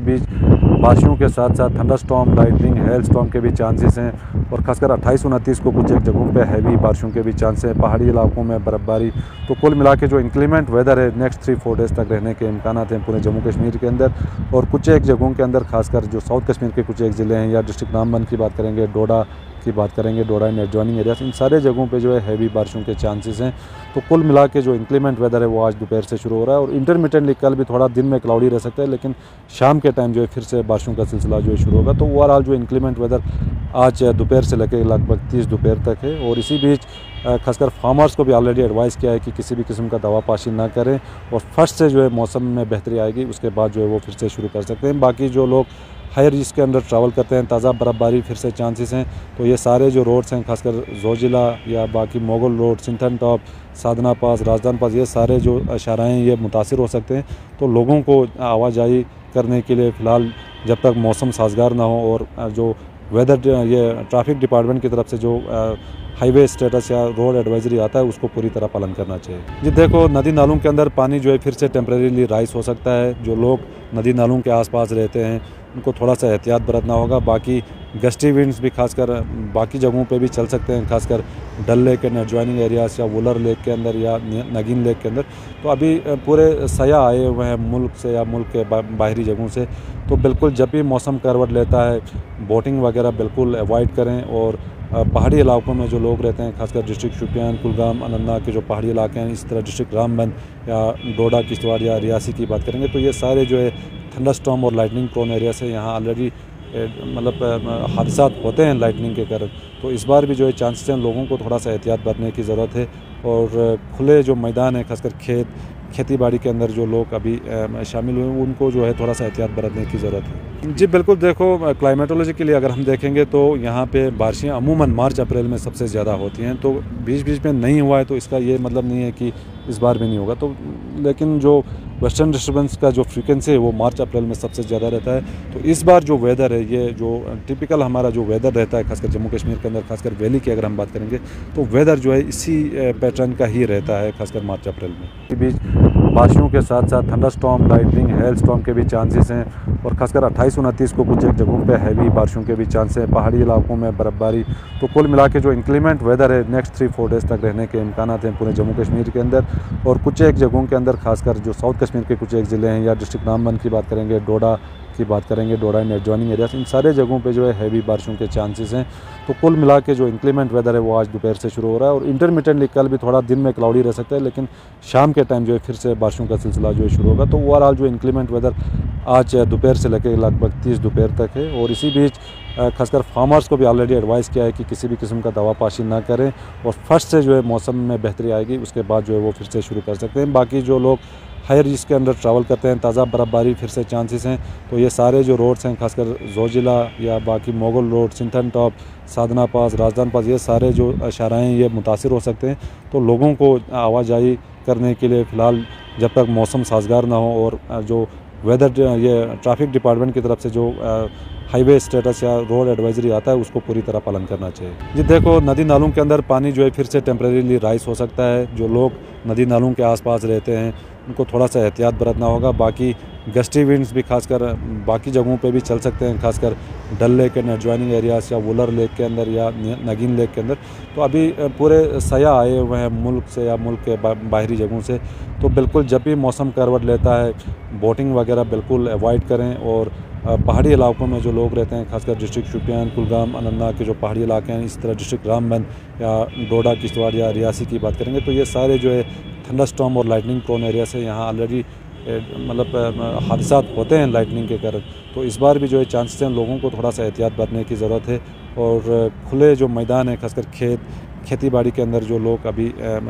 बीच बारिशों के साथ साथ थंडरस्टॉर्म, लाइटनिंग, हेल स्टॉर्म के भी चांसेस हैं और खासकर 28-29 को कुछ एक जगहों पे हैवी बारिशों के भी चांस हैं। पहाड़ी इलाकों में बर्फ़बारी। तो कुल मिला के जो इंक्लीमेंट वेदर है नेक्स्ट 3-4 डेज़ तक रहने के इम्कान हैं पूरे जम्मू कश्मीर के अंदर और कुछ एक जगहों के अंदर खासकर जो साउथ कश्मीर के कुछ एक ज़िले हैं या डिस्ट्रिक्ट रामबन की बात करेंगे, डोडा की बात करेंगे, डोडा एंड एडजॉइनिंग एरियाज, इन सारे जगहों पे जो है हैवी बारिशों के चांसेस हैं। तो कुल मिला के जो इंक्लीमेंट वेदर है वो आज दोपहर से शुरू हो रहा है और इंटरमिटेंटली कल भी थोड़ा दिन में क्लाउडी रह सकता है, लेकिन शाम के टाइम जो है फिर से बारिशों का सिलसिला जो है शुरू होगा। तो ओवरऑल जो इंक्लीमेंट वेदर आज दोपहर से लेकर लगभग 30 दोपहर तक है और इसी बीच खासकर फार्मर्स को भी ऑलरेडी एडवाइस किया है कि किसी भी किस्म का दवा पाशी ना करें और फर्स्ट से जो है मौसम में बेहतरी आएगी उसके बाद जो है वो फिर से शुरू कर सकते हैं। बाकी जो लोग हाई रिस्क के अंदर ट्रैवल करते हैं, ताज़ा बर्फ़बारी फिर से चांसेस हैं, तो ये सारे जो रोड्स हैं खासकर जोजिला या बाकी मोगल रोड, सिंथन टॉप, साधना पास, राजदान पास, ये सारे जो शाहराहें ये मुतासिर हो सकते हैं। तो लोगों को आवाजाही करने के लिए फ़िलहाल जब तक मौसम साजगार ना हो और जो वेदर ये ट्रैफिक डिपार्टमेंट की तरफ से जो हाईवे स्टेटस या रोड एडवाइजरी आता है उसको पूरी तरह पालन करना चाहिए। जी देखो, नदी नालों के अंदर पानी जो है फिर से टेम्परेरीली राइज हो सकता है। जो लोग नदी नालों के आसपास रहते हैं उनको थोड़ा सा एहतियात बरतना होगा। बाकी गस्टी विंड्स भी खासकर बाकी जगहों पे भी चल सकते हैं, खासकर डल लेक एंड एडजॉइनिंग एरियाज या वुलर लेक के अंदर या नगीन लेक के अंदर। तो अभी पूरे सयाह आए हुए हैं मुल्क से या मुल्क के बाहरी जगहों से, तो बिल्कुल जब भी मौसम करवट लेता है बोटिंग वगैरह बिल्कुल अवॉइड करें और पहाड़ी इलाकों में जो लोग रहते हैं खासकर डिस्ट्रिक्ट शोपियान, कुलगाम, अनंतनाग के जो पहाड़ी इलाके हैं, इस तरह डिस्ट्रिक्ट रामबन या डोडा, किश्तवाड़ या रियासी की बात करेंगे, तो ये सारे जो है थंडरस्टॉर्म और लाइटनिंग प्रोन एरिया से यहाँ ऑलरेडी मतलब हादसा होते हैं लाइटनिंग के कारण। तो इस बार भी जो है चांसेस हैं, लोगों को थोड़ा सा एहतियात बरतने की ज़रूरत है और खुले जो मैदान है खासकर खेती बाड़ी के अंदर जो लोग अभी शामिल हुए हैं उनको जो है थोड़ा सा एहतियात बरतने की ज़रूरत है। जी बिल्कुल, देखो क्लाइमेटोलॉजी के लिए अगर हम देखेंगे तो यहाँ पे बारिशें अमूमन मार्च अप्रैल में सबसे ज़्यादा होती हैं। तो बीच बीच में नहीं हुआ है तो इसका ये मतलब नहीं है कि इस बार भी नहीं होगा। तो लेकिन जो वेस्टर्न डिस्टर्बेंस का जो फ्रीक्वेंसी है वो मार्च अप्रैल में सबसे ज़्यादा रहता है। तो इस बार जो वेदर है ये जो टिपिकल हमारा जो वेदर रहता है खासकर जम्मू कश्मीर के अंदर, खासकर वैली की अगर हम बात करेंगे तो वेदर जो है इसी पैटर्न का ही रहता है खासकर मार्च अप्रैल में। इसी बीच बारिशों के साथ साथ थंडरस्टॉर्म, लाइटनिंग, हेल स्टॉर्म के भी चांसेस हैं और खासकर 28-29 को कुछ एक जगहों पे हैवी बारिशों के भी चांस हैं। पहाड़ी इलाकों में बर्फ़बारी। तो कुल मिला के जो इंक्लीमेंट वेदर है नेक्स्ट 3-4 डेज़ तक रहने के इम्कान हैं पूरे जम्मू कश्मीर के अंदर और कुछ एक जगहों के अंदर खासकर जो साउथ कश्मीर के कुछ एक ज़िले हैं या डिस्ट्रिक्ट रामबन की बात करेंगे, डोडा की बात करेंगे, डोडा एंड एडजॉइनिंग एरियाज, इन सारे जगहों पे जो है हैवी बारिशों के चांसेस हैं। तो कुल मिला के जो इंक्लीमेंट वेदर है वो आज दोपहर से शुरू हो रहा है और इंटरमिटेंटली कल भी थोड़ा दिन में क्लाउडी रह सकता है, लेकिन शाम के टाइम जो है फिर से बारिशों का सिलसिला जो है शुरू होगा। तो ओवरऑल जो इंक्लीमेंट वेदर आज दोपहर से लेकर लगभग 30 दोपहर तक है और इसी बीच खासकर फार्मर्स को भी ऑलरेडी एडवाइस किया है कि किसी भी किस्म का दवा पाशी ना करें और फर्स्ट से जो है मौसम में बेहतरी आएगी उसके बाद जो है वो फिर से शुरू कर सकते हैं। बाकी जो लोग हाई रिस्क के अंदर ट्रैवल करते हैं, ताज़ा बर्फ़बारी फिर से चांसेस हैं, तो ये सारे जो रोड्स हैं खासकर जोजिला या बाकी मोगल रोड, सिंथन टॉप, साधना पास, राजदान पास, ये सारे जो शाहराहें ये मुतासिर हो सकते हैं। तो लोगों को आवाजाही करने के लिए फ़िलहाल जब तक मौसम साजगार ना हो और जो वेदर ये ट्रैफिक डिपार्टमेंट की तरफ से जो हाईवे स्टेटस या रोड एडवाइजरी आता है उसको पूरी तरह पालन करना चाहिए। जी देखो, नदी नालों के अंदर पानी जो है फिर से टेम्परेरीली राइज हो सकता है। जो लोग नदी नालों के आसपास रहते हैं उनको थोड़ा सा एहतियात बरतना होगा। बाकी गस्टी विंड्स भी खासकर बाकी जगहों पे भी चल सकते हैं, खासकर डल लेक एंड एडजॉइनिंग एरियाज या वुलर लेक के अंदर या नगीन लेक के अंदर। तो अभी पूरे सयाह आए हुए हैं मुल्क से या मुल्क के बाहरी जगहों से, तो बिल्कुल जब भी मौसम करवट लेता है बोटिंग वगैरह बिल्कुल अवॉइड करें और पहाड़ी इलाकों में जो लोग रहते हैं खासकर डिस्ट्रिक्ट शोपियान, कुलगाम, अनंतनाग के जो पहाड़ी इलाके हैं, इस तरह डिस्ट्रिक्ट रामबन या डोडा, किश्तवाड़ या रियासी की बात करेंगे, तो ये सारे जो है थंडरस्टॉर्म और लाइटनिंग प्रोन एरिया से यहाँ ऑलरेडी मतलब हादसा होते हैं लाइटनिंग के कारण। तो इस बार भी जो है चांसेस हैं, लोगों को थोड़ा सा एहतियात बरतने की ज़रूरत है और खुले जो मैदान है खासकर खेती बाड़ी के अंदर जो लोग अभी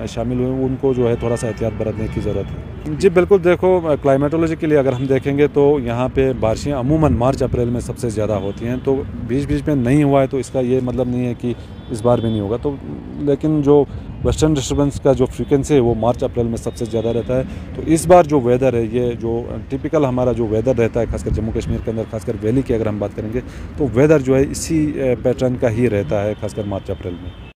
शामिल हुए हैं उनको जो है थोड़ा सा एहतियात बरतने की ज़रूरत है। जी बिल्कुल, देखो क्लाइमेटोलॉजी के लिए अगर हम देखेंगे तो यहाँ पे बारिशें अमूमन मार्च अप्रैल में सबसे ज़्यादा होती हैं। तो बीच बीच में नहीं हुआ है तो इसका ये मतलब नहीं है कि इस बार भी नहीं होगा। तो लेकिन जो वेस्टर्न डिस्टर्बेंस का जो फ्रीक्वेंसी है वो मार्च अप्रैल में सबसे ज़्यादा रहता है। तो इस बार जो वेदर है ये जो टिपिकल हमारा जो वेदर रहता है खासकर जम्मू कश्मीर के अंदर, खासकर वैली की अगर हम बात करेंगे तो वेदर जो है इसी पैटर्न का ही रहता है खासकर मार्च अप्रैल में।